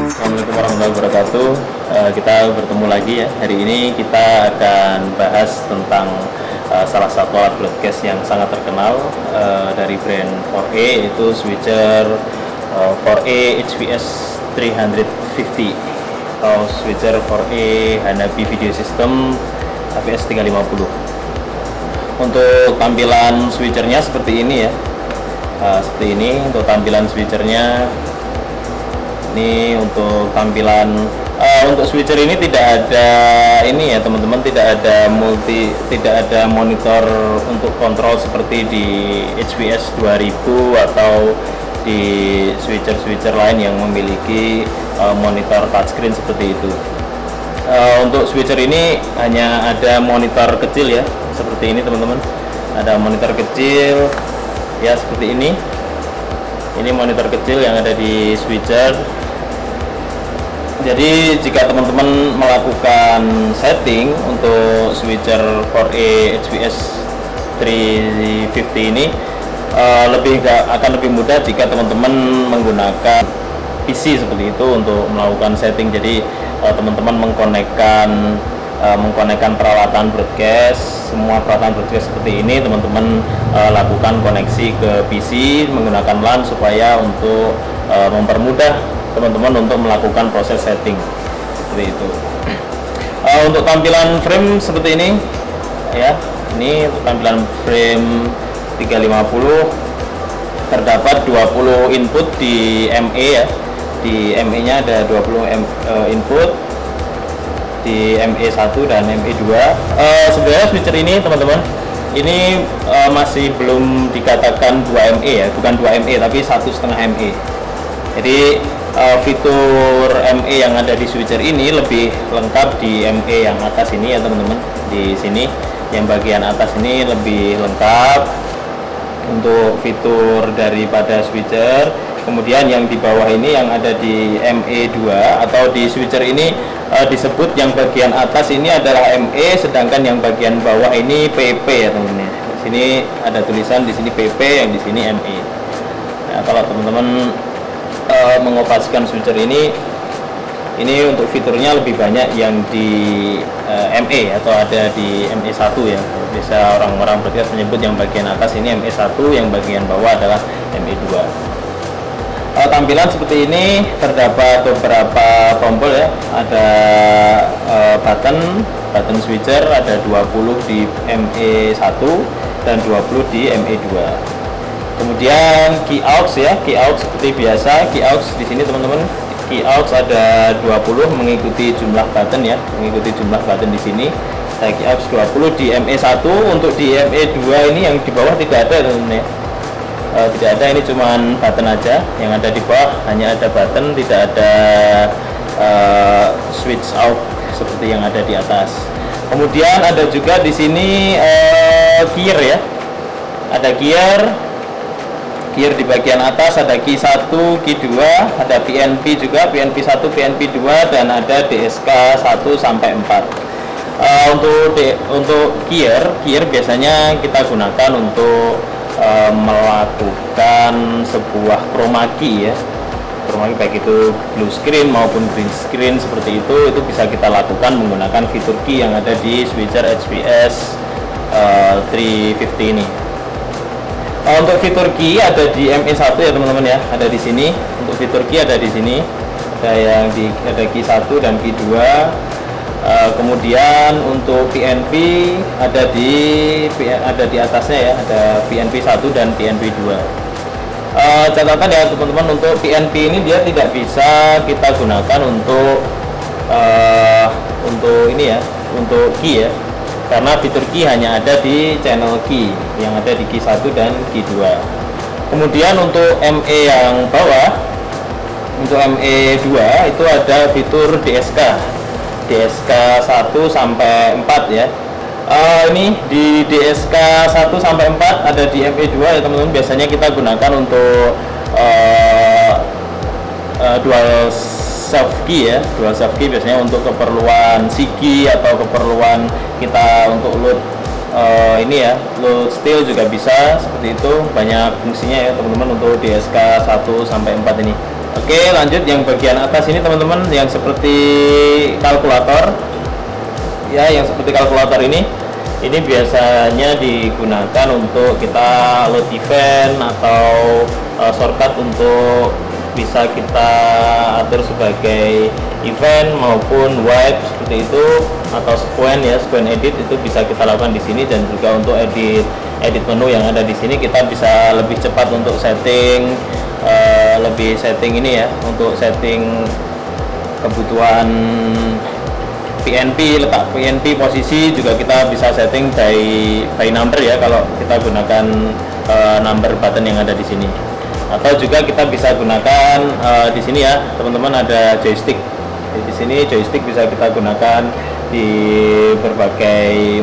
Assalamualaikum warahmatullahi wabarakatuh. Kita bertemu lagi ya. Hari ini kita akan bahas tentang salah satu alat broadcast yang sangat terkenal dari brand 4A, yaitu switcher 4A HVS 350 atau switcher 4A Hanabi Video System HVS 350. Untuk tampilan switchernya seperti ini ya. Seperti ini untuk tampilan switchernya. Ini untuk tampilan untuk switcher ini tidak ada ini ya teman-teman, tidak ada monitor untuk kontrol seperti di HVS 2000 atau di switcher lain yang memiliki monitor touchscreen seperti itu. Untuk switcher ini hanya ada monitor kecil ya, seperti ini teman-teman. Ada monitor kecil ya seperti ini. Ini monitor kecil yang ada di switcher. Jadi jika teman-teman melakukan setting untuk switcher 4A HVS 350 ini akan lebih mudah jika teman-teman menggunakan PC seperti itu untuk melakukan setting. Jadi teman-teman mengkonekkan peralatan broadcast, semua peralatan broadcast seperti ini teman-teman lakukan koneksi ke PC menggunakan LAN supaya untuk mempermudah teman-teman untuk melakukan proses setting seperti itu. Untuk tampilan frame seperti ini ya, ini untuk tampilan frame 350 terdapat 20 input di ME ya. Di ME nya ada 20 input di ME1 dan ME2. Sebenarnya switcher ini teman-teman ini masih belum dikatakan 2 ME ya, bukan 2 ME tapi 1,5 ME. Jadi fitur ME yang ada di switcher ini lebih lengkap di ME yang atas ini ya teman-teman. Di sini yang bagian atas ini lebih lengkap untuk fitur daripada switcher. Kemudian yang di bawah ini yang ada di ME2 atau di switcher ini disebut yang bagian atas ini adalah ME, sedangkan yang bagian bawah ini PP ya teman-teman. Di sini ada tulisan, di sini PP, yang di sini ME. Nah, kalau teman-teman mengoperasikan switcher ini untuk fiturnya lebih banyak yang di ME atau ada di ME1 ya. Biasa orang-orang broadcast menyebut yang bagian atas ini ME1, yang bagian bawah adalah ME2. Tampilan seperti ini terdapat beberapa tombol ya. Ada button switcher, ada 20 di ME1 dan 20 di ME2. Kemudian key aux ya, key aux seperti biasa. Key aux di sini teman-teman, key aux ada 20 mengikuti jumlah button ya, mengikuti jumlah button di sini. Ada key aux 20 di ME1. Untuk di ME2 ini yang di bawah tidak ada teman-teman ya. Tidak ada, ini cuman button aja yang ada di bawah, hanya ada button, tidak ada switch out seperti yang ada di atas. Kemudian ada juga di sini gear ya, ada gear di bagian atas, ada key 1, key 2, ada PNP juga, PNP 1, PNP 2, dan ada DSK 1 sampai 4. Untuk gear biasanya kita gunakan untuk melakukan sebuah chroma key ya. Chroma key baik itu blue screen maupun green screen seperti itu bisa kita lakukan menggunakan fitur key yang ada di switcher HVS 350 ini. Untuk fitur key ada di ME1 ya teman-teman ya, ada di sini. Untuk fitur key ada di sini, ada key 1 dan key 2. Kemudian untuk PNP ada di atasnya ya, ada PNP 1 dan PNP 2. Catatan ya teman-teman, untuk PNP ini dia tidak bisa kita gunakan untuk ini ya, untuk key ya. Karena fitur key hanya ada di channel key yang ada di key 1 dan key 2. Kemudian untuk ME yang bawah, untuk ME2 itu ada fitur DSK 1 sampai 4 ya. Ini di DSK 1 sampai 4 ada di ME2 ya teman-teman. Biasanya kita gunakan untuk dual self key ya, dual self key biasanya untuk keperluan SIGI atau keperluan kita untuk load ini ya, load still juga bisa seperti itu, banyak fungsinya ya teman-teman untuk DSK 1 sampai 4 ini. Oke, lanjut yang bagian atas ini teman-teman, yang seperti kalkulator ya, yang seperti kalkulator ini biasanya digunakan untuk kita load event atau shortcut untuk bisa kita atur sebagai event maupun wipe seperti itu, atau squen ya, squen edit itu bisa kita lakukan di sini. Dan juga untuk edit menu yang ada di sini kita bisa lebih cepat untuk setting ini ya, untuk setting kebutuhan PNP, letak PNP posisi juga kita bisa setting by number ya, kalau kita gunakan number button yang ada di sini. Atau juga kita bisa gunakan di sini ya teman-teman, ada joystick. Di sini joystick bisa kita gunakan di berbagai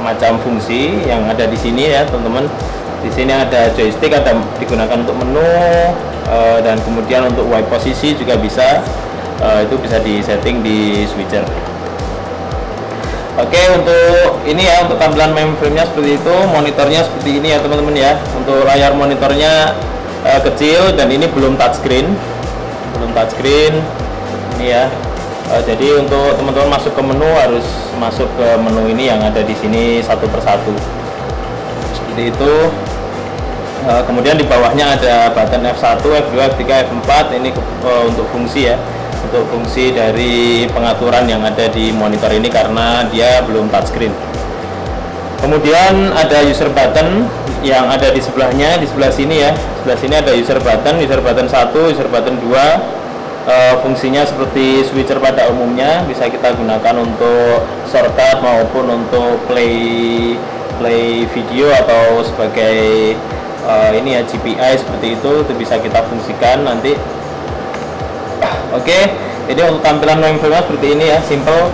macam fungsi yang ada di sini ya teman-teman. Di sini ada joystick, ada digunakan untuk menu, dan kemudian untuk wipe posisi juga bisa. Itu bisa disetting di switcher. Oke, untuk ini ya, untuk tampilan mainframe-nya seperti itu, monitornya seperti ini ya teman-teman ya. Untuk layar monitornya kecil dan ini belum touchscreen, ini ya. Jadi untuk teman-teman masuk ke menu harus masuk ke menu ini yang ada di sini satu persatu seperti itu. Kemudian di bawahnya ada button F1, F2, F3, F4 ini untuk fungsi ya, untuk fungsi dari pengaturan yang ada di monitor ini karena dia belum touchscreen. Kemudian ada user button yang ada di sebelahnya, di sebelah sini ya. Sebelah sini ada user button 1, user button 2. Fungsinya seperti switcher pada umumnya, bisa kita gunakan untuk shortcut maupun untuk play video atau sebagai ini ya, GPI seperti itu bisa kita fungsikan nanti. Oke, jadi untuk tampilan mainframe seperti ini ya, simple.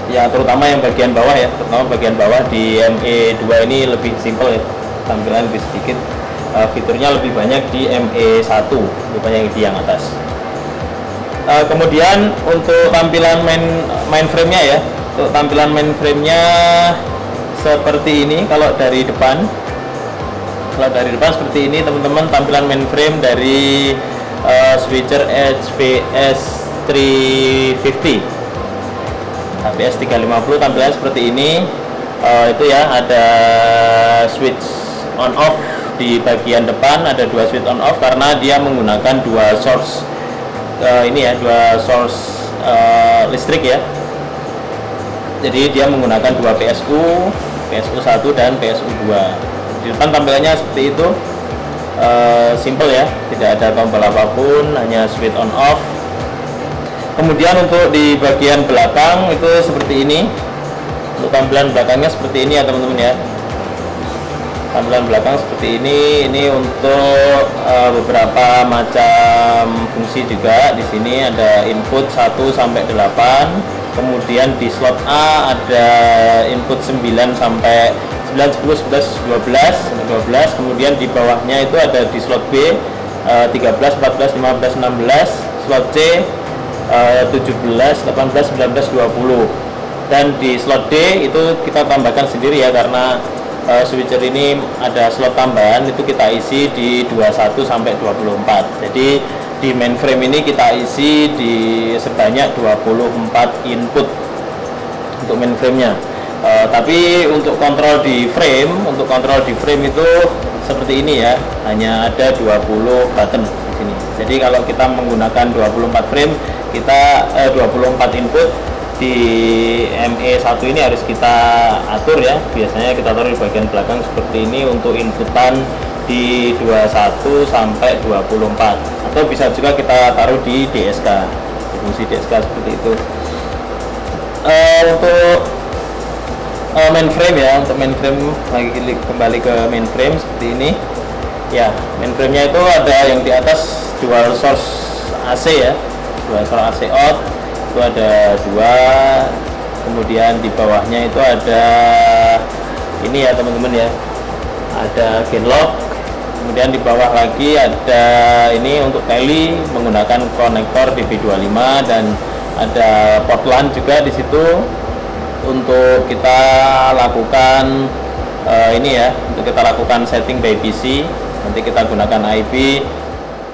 Ya terutama yang bagian bawah ya, terutama bagian bawah di ME2 ini lebih simple ya, tampilan lebih sedikit. Fiturnya lebih banyak di ME1 daripada di yang atas. Kemudian untuk tampilan mainframe-nya ya, untuk tampilan mainframe-nya seperti ini. Kalau dari depan seperti ini teman-teman, tampilan mainframe dari switcher HVS 350 HVS 350 tampilannya seperti ini. Itu ya, ada switch on off di bagian depan, ada dua switch on off karena dia menggunakan dua source listrik ya. Jadi dia menggunakan dua PSU 1 dan PSU 2. Di depan tampilannya seperti itu, simple ya, tidak ada tombol apapun, hanya switch on off. Kemudian untuk di bagian belakang itu seperti ini. Untuk tampilan belakangnya seperti ini ya teman-teman ya. Tampilan belakang seperti ini untuk beberapa macam fungsi juga. Di sini ada input 1 sampai 8. Kemudian di slot A ada input 9 sampai 9, 10, 11, 12. Kemudian di bawahnya itu ada di slot B 13, 14, 15, 16. Slot C 17, 18, 19, 20. Dan di slot D itu kita tambahkan sendiri ya, karena switcher ini ada slot tambahan, itu kita isi di 21 sampai 24. Jadi di mainframe ini kita isi di sebanyak 24 input untuk mainframe-nya. Tapi untuk kontrol di frame, itu seperti ini ya, hanya ada 20 button di sini. Jadi kalau kita menggunakan 24 frame, kita 24 input di ME1 ini harus kita atur ya. Biasanya kita taruh di bagian belakang seperti ini untuk inputan di 21 sampai 24, atau bisa juga kita taruh di DSK, di fungsi DSK seperti itu. Untuk mainframe ya, untuk mainframe lagi kembali ke mainframe seperti ini ya. Mainframe-nya itu ada yang di atas dual source AC ya, dual source AC out itu ada 2. Kemudian di bawahnya itu ada ini ya teman-teman ya, ada gain lock. Kemudian di bawah lagi ada ini untuk tele menggunakan konektor DB25, dan ada port LAN juga di situ untuk kita lakukan ini ya, untuk kita lakukan setting by PC. Nanti kita gunakan IP